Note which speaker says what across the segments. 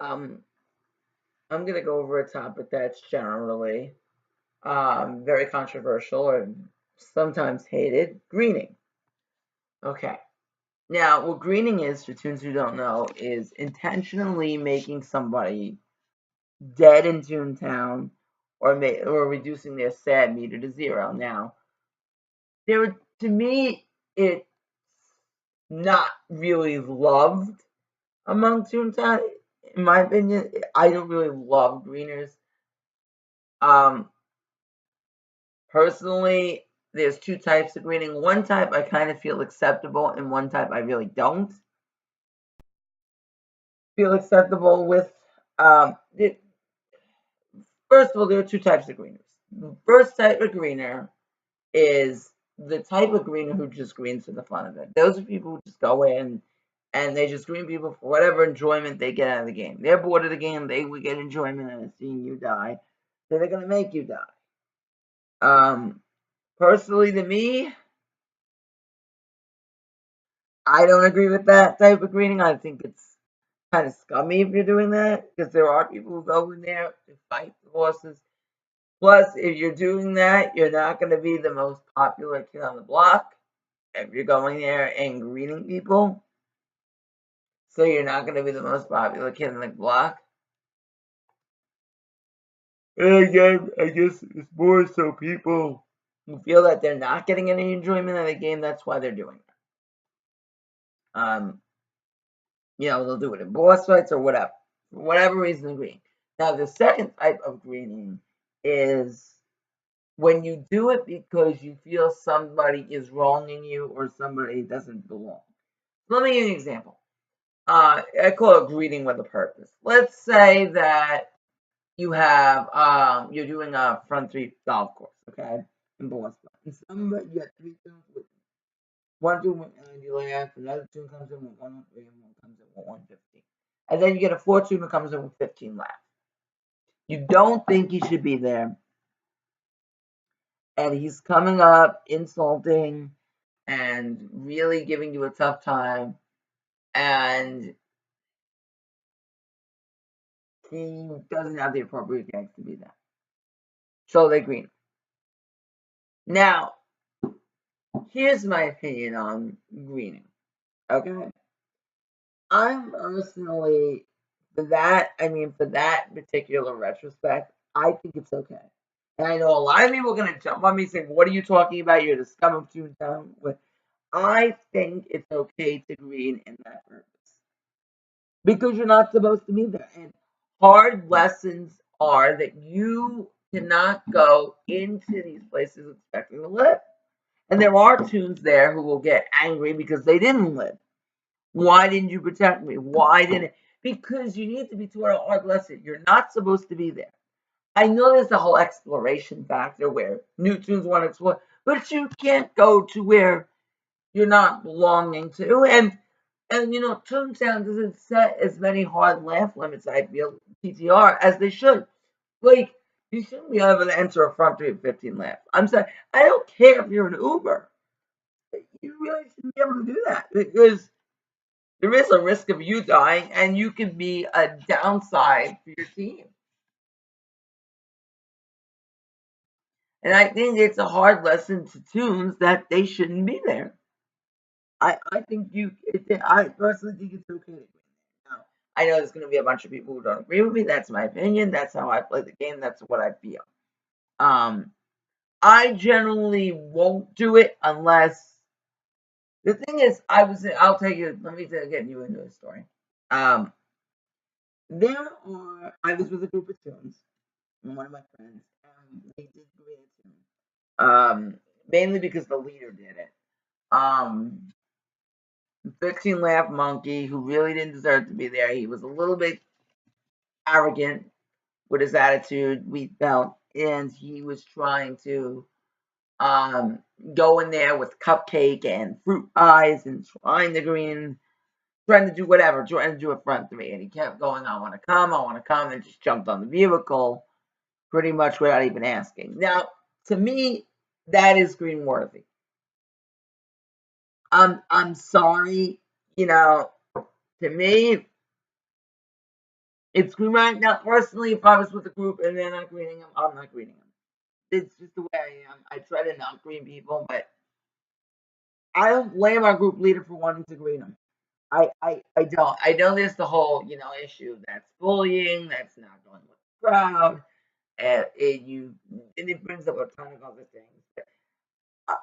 Speaker 1: I'm gonna go over a topic that's generally very controversial and sometimes hated: greening. Okay. Now, what greening is, for tunes who don't know, is intentionally making somebody dead in Toontown, or reducing their sad meter to zero. Now, to me, it's not really loved among Toontown. In my opinion, I don't really love greeners. Um, Personally, there's two types of greening. One type I kind of feel acceptable, and one type I really don't feel acceptable with. It, First of all, there are two types of greeners. The first type of greener is the type of greener who just greens for the fun of it. Those are people who just go in and they just green people for whatever enjoyment they get out of the game. They're bored of the game. They would get enjoyment out of seeing you die. So they're going to make you die. Personally, to me, I don't agree with that type of greening. I think it's kind of scummy if you're doing that, because there are people who go in there to fight the bosses. Plus, if you're doing that, you're not going to be the most popular kid on the block if you're going there and greeting people. So you're not going to be the most popular kid on the block. And again, I guess it's more so people who feel that they're not getting any enjoyment out of the game. That's why they're doing it. They'll do it in boss fights or whatever. For whatever reason, green. Now, the second type of greening is when you do it because you feel somebody is wronging you or somebody doesn't belong. Let me give you an example. I call it greeting with a purpose. Let's say that you're doing a front three golf course, okay, in boss fight. And somebody, you got three tunes with one tune with 90 left, another tune comes in with 103, and one comes in with 115. And then you get a four tune that comes in with 15 left. You don't think he should be there, and he's coming up, insulting, and really giving you a tough time, and he doesn't have the appropriate gags to be there. So they green. Now, here's my opinion on greening. Okay, I'm personally for that particular retrospect, I think it's okay. And I know a lot of people are gonna jump on me saying, "What are you talking about? You're the scum of Toontown." But I think it's okay to green in that purpose because you're not supposed to be there. And hard lessons are that you cannot go into these places expecting to live. And there are tunes there who will get angry because they didn't live. Why didn't you protect me? Why didn't? Because you need to be taught a hard lesson. You're not supposed to be there. I know there's the whole exploration factor where new tunes want to explore, but you can't go to where you're not belonging to. And Toontown doesn't set as many hard laugh limits, I feel, PTR, as they should. Like, you shouldn't be able to enter a front three of 15 laughs. I'm saying, I don't care if you're an Uber. You really shouldn't be able to do that because there is a risk of you dying, and you can be a downside for your team. And I think it's a hard lesson to tunes that they shouldn't be there. I think I personally think it's okay to win. Now, I know there's going to be a bunch of people who don't agree with me. That's my opinion. That's how I play the game. That's what I feel. Um, I generally won't do it unless the thing is, I'll tell you. Let me get you into a story. Um, I was with a group of tunes, and one of my friends, and they did great tune. Mainly because the leader did it. 15 Laugh Monkey, who really didn't deserve to be there. He was a little bit arrogant with his attitude, we felt, and he was trying to go in there with cupcake and fruit pies and trying to do whatever, trying to do a front three. And he kept going, I want to come, and just jumped on the vehicle pretty much without even asking. Now, to me, that is green worthy. I'm sorry, to me, It's green right now. Personally, if I was with a group and they're not greening them, I'm not greening them. It's just the way I am. I try to not green people, but I don't blame our group leader for wanting to green them. I don't. I know there's the whole, issue that's bullying, that's not going with the crowd, and it brings up a ton of other things. But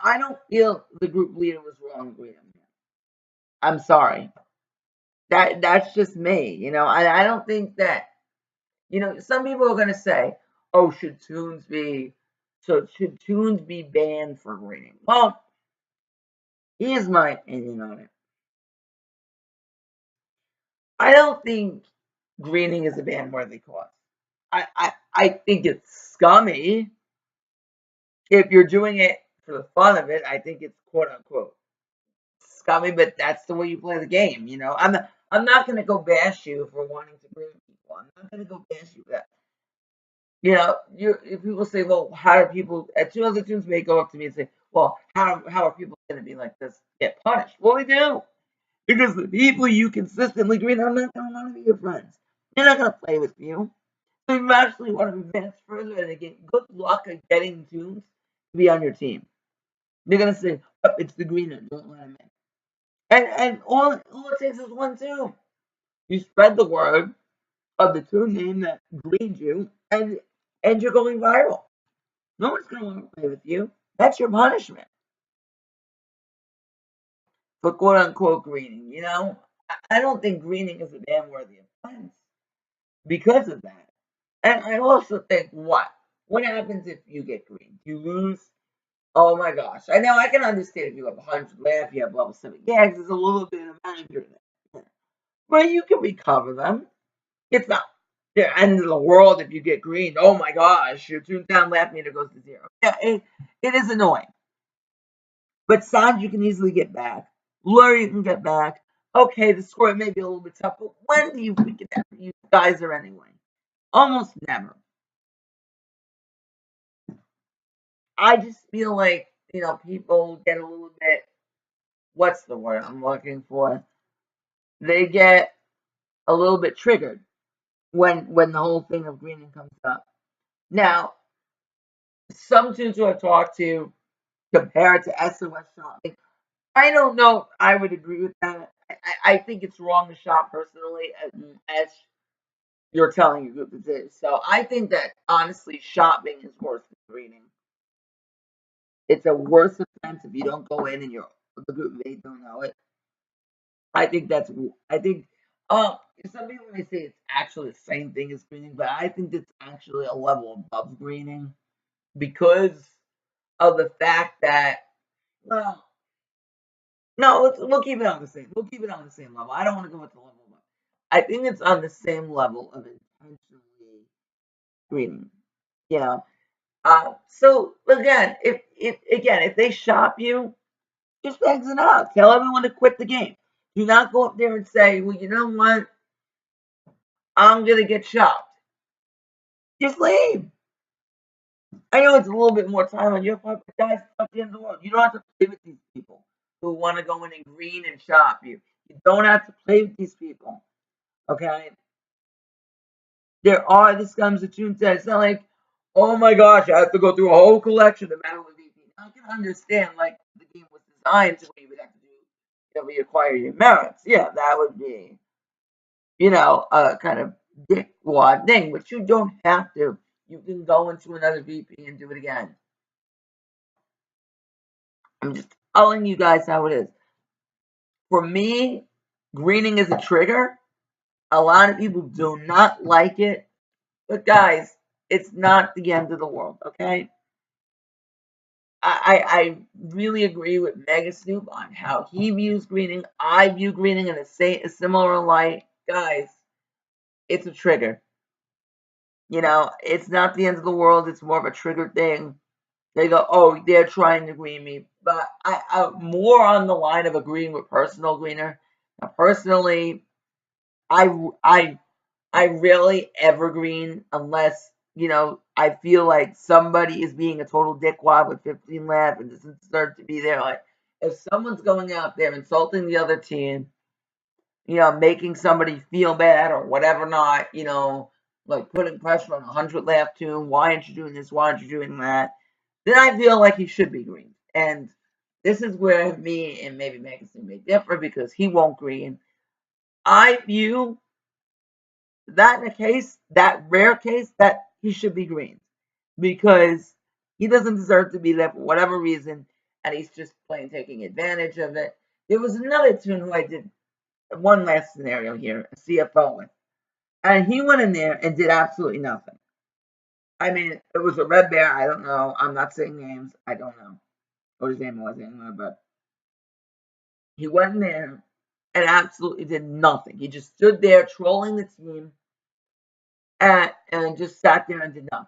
Speaker 1: I don't feel the group leader was wrong greening him. I'm sorry. That's just me. I don't think that. Some people are gonna say, "Oh, should tunes be banned for greening?" Well, here's my opinion on it. I don't think greening is a ban-worthy cause. I think it's scummy. If you're doing it for the fun of it, I think it's quote unquote scummy, but that's the way you play the game. I'm not gonna go bash you for wanting to green people. I'm not gonna go bash you for that. If people say, well, how do people at two other tunes may go up to me and say, well, how are people gonna be like this, get punished? Well, they do. Because the people you consistently green are not gonna want to be your friends. They're not gonna play with you. So you actually want to advance further and again, good luck at getting tunes to be on your team. They're gonna say, oh, it's the greener, don't let him in. And all it takes is one tune. You spread the word of the tune name that greened you, and you're going viral. No one's gonna want to play with you. That's your punishment for quote unquote greening. I don't think greening is a damn worthy offense because of that. And I also think what happens if you get green? You lose. Oh my gosh! I know I can understand if you have 100 left, you have level 7 gags. There's a little bit of anger there, but you can recover them. It's not the end of the world if you get green. Oh my gosh, your toontown left meter goes to 0. Yeah, it is annoying. But Sanj you can easily get back. Blur you can get back. Okay, the score may be a little bit tough, but when do you think it ever you guys are anyway? Almost never. I just feel like, people get a little bit, what's the word I'm looking for? They get a little bit triggered when the whole thing of greening comes up. Now, some tunes who I've talked to compare it to SOS shopping. I don't know if I would agree with that. I think it's wrong to shop personally, as you're telling your group it is. So I think that honestly, shopping is worse than greening. It's a worse offense if you don't go in and the group they don't know it. I think that's. I think. Uh, some people may say it's actually the same thing as greening, but I think it's actually a level above greening because of the fact that. Well, no, we'll keep it on the same. We'll keep it on the same level. I don't want to go with the level one. I think it's on the same level of intentionally greening. You know. So again, if they shop you, just exit out. Tell everyone to quit the game. Do not go up there and say, well, you know what? I'm gonna get shopped. Just leave. I know it's a little bit more time on your part, but guys, it's not the end of the world. You don't have to play with these people who want to go in and green and shop you. You don't have to play with these people. Okay? This comes to Tune said, it's not like, oh my gosh, I have to go through a whole collection of Battle of VP. I can understand, like, the game was designed to where you would have to do, reacquire your merits. Yeah, that would be, a kind of dickwad thing, but you don't have to. You can go into another VP and do it again. I'm just telling you guys how it is. For me, greening is a trigger. A lot of people do not like it, but guys, it's not the end of the world, okay? I really agree with Mega Snoop on how he views greening. I view greening in a similar light. Guys, it's a trigger. It's not the end of the world. It's more of a trigger thing. They go, oh, they're trying to green me. But I'm more on the line of agreeing with personal greener. Now, personally, I, I, I rarely evergreen unless, I feel like somebody is being a total dickwad with 15 left and doesn't deserve to be there. Like, if someone's going out there insulting the other team, making somebody feel bad or whatever not, like putting pressure on a 100 laugh tune. Why aren't you doing this? Why aren't you doing that? Then I feel like he should be green. And this is where me and maybe Magazine may differ because he won't green. I view that in a case, that rare case, that he should be green because he doesn't deserve to be there for whatever reason, and he's just plain taking advantage of it. There was another tune who I did one last scenario here, a CFO with, and he went in there and did absolutely nothing. I mean, it was a red bear. I don't know. I'm not saying names. I don't know what his name was anyway, but he went in there and absolutely did nothing. He just stood there trolling the team and just sat there and did nothing.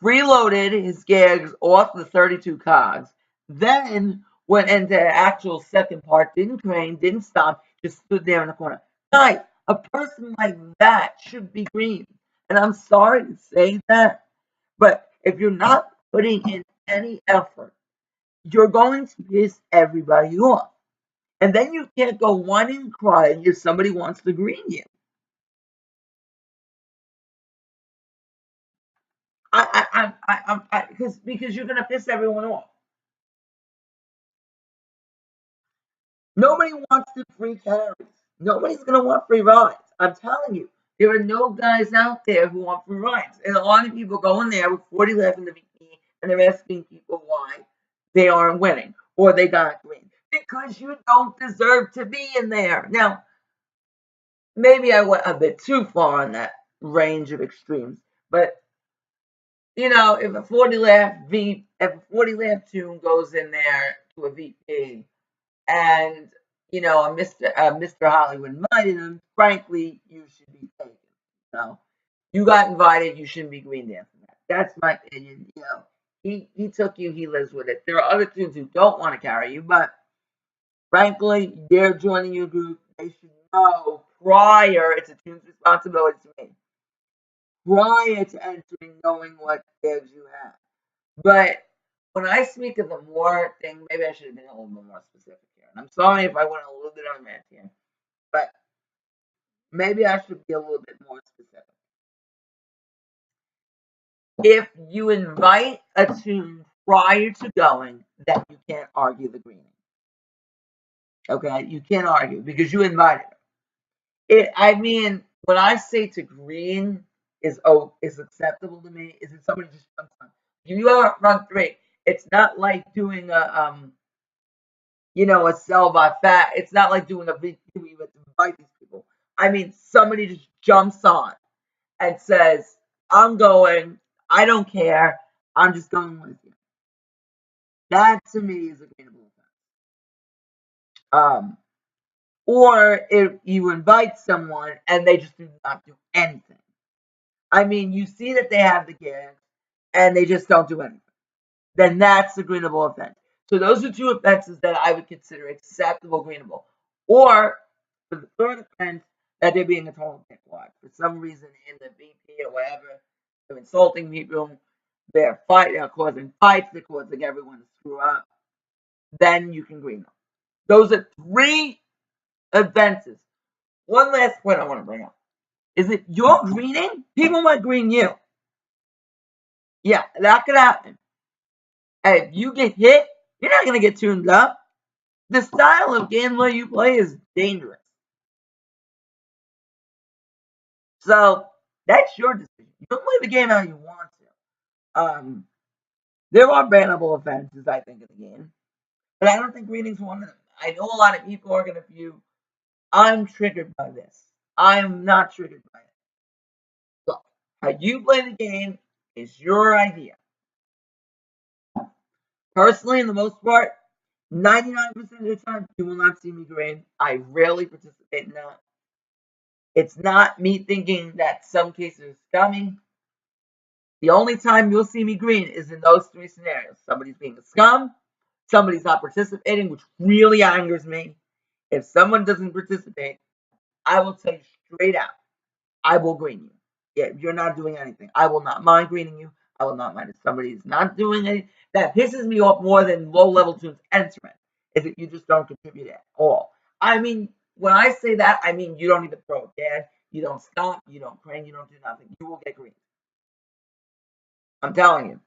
Speaker 1: Reloaded his gags off the 32 cogs, then went into the actual second part, didn't crane, didn't stop, just stood there in the corner. Guys, a person like that should be green. And I'm sorry to say that, but if you're not putting in any effort, you're going to piss everybody off. And then you can't go whining and crying if somebody wants to green you. Because you're gonna piss everyone off. Nobody wants the free carries. Nobody's gonna want free rides. I'm telling you, there are no guys out there who want free rides, and a lot of people go in there with 40 left in the VP, and they're asking people why they aren't winning or they got green because you don't deserve to be in there. Now, maybe I went a bit too far on that range of extremes, but if a 40 left tune goes in there to a VP and Mr. Hollywood invited him, frankly, you should be taken. You got invited, you shouldn't be green dancing. That's my opinion. He took you, he lives with it. There are other tunes who don't want to carry you, but frankly, they're joining your group. They should know prior. It's a tune's responsibility to me. Prior to entering, knowing what gives you have. But when I speak of the more thing, maybe I should have been a little bit more specific here. And I'm sorry if I went a little bit on rant here, but maybe I should be a little bit more specific. If you invite a tune prior to going, then you can't argue the greening. Okay, you can't argue because you invited it. I mean, when I say to green is acceptable to me, is it somebody just jumps on? You are run three. It's not like doing a sell by fat. It's not like doing a VQ where you have to invite these people. I mean, somebody just jumps on and says, I'm going, I don't care, I'm just going with you. That to me is agreeable offense. Or if you invite someone and they just do not do anything. I mean, you see that they have the gift and they just don't do anything. Then that's a greenable offense. So those are two offenses that I would consider acceptable greenable. Or for the third offense, that they're being a total dickwad. For some reason in the VP or whatever, they're insulting people, they're causing fights, they're causing everyone to screw up. Then you can green them. Those are three offenses. One last point I want to bring up is if you're greening, people might green you. Yeah, that could happen. And if you get hit, you're not going to get tuned up. The style of gambler you play is dangerous. So that's your decision. You can play the game how you want to. There are bannable offenses, I think, in the game, but I don't think greening's one of them. I know a lot of people are going to view, I'm triggered by this. I'm not triggered by it. Look, how you play the game is your idea. Personally, in the most part, 99% of the time, you will not see me green. I rarely participate in that. It's not me thinking that some cases are scummy. The only time you'll see me green is in those three scenarios. Somebody's being a scum, somebody's not participating, which really angers me. If someone doesn't participate, I will tell you straight out, I will green you. Yeah, you're not doing anything. I will not mind greening you. I will not mind if somebody is not doing anything. That pisses me off more than low-level tunes entering, is that you just don't contribute at all. I mean, when I say that, I mean you don't even throw it dead, you don't stop, you don't crane, you don't do nothing. You will get green. I'm telling you.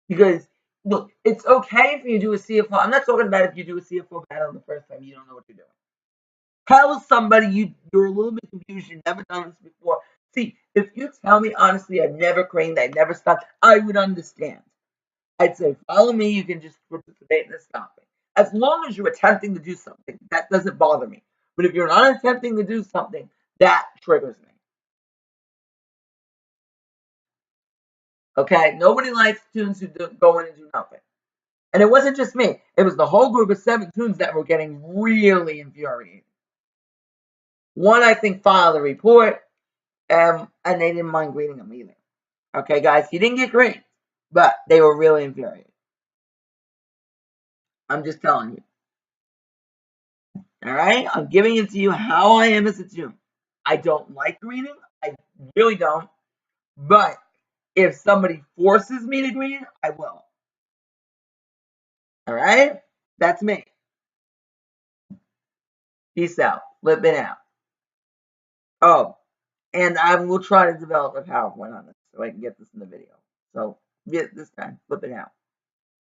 Speaker 1: Because look, it's okay if you do a CFO. I'm not talking about if you do a CFO battle the first time you don't know what you're doing. Tell somebody you're a little bit confused, you've never done this before. See, if you tell me honestly, I've never craned, I never stopped, I would understand. I'd say, follow me, you can just participate in the stopping. As long as you're attempting to do something, that doesn't bother me. But if you're not attempting to do something, that triggers me. Okay? Nobody likes tunes who go in and do nothing. And it wasn't just me. It was the whole group of 7 tunes that were getting really infuriated. One, I think, filed a report, and they didn't mind greeting him either. Okay, guys, he didn't get green, but they were really infuriated. I'm just telling you. All right? I'm giving it to you how I am as a tune. I don't like greening. I really don't. But if somebody forces me to green, I will. All right? That's me. Peace out. Flipping out. Oh, and I will try to develop a PowerPoint on this so I can get this in the video. So, this time, flipping out.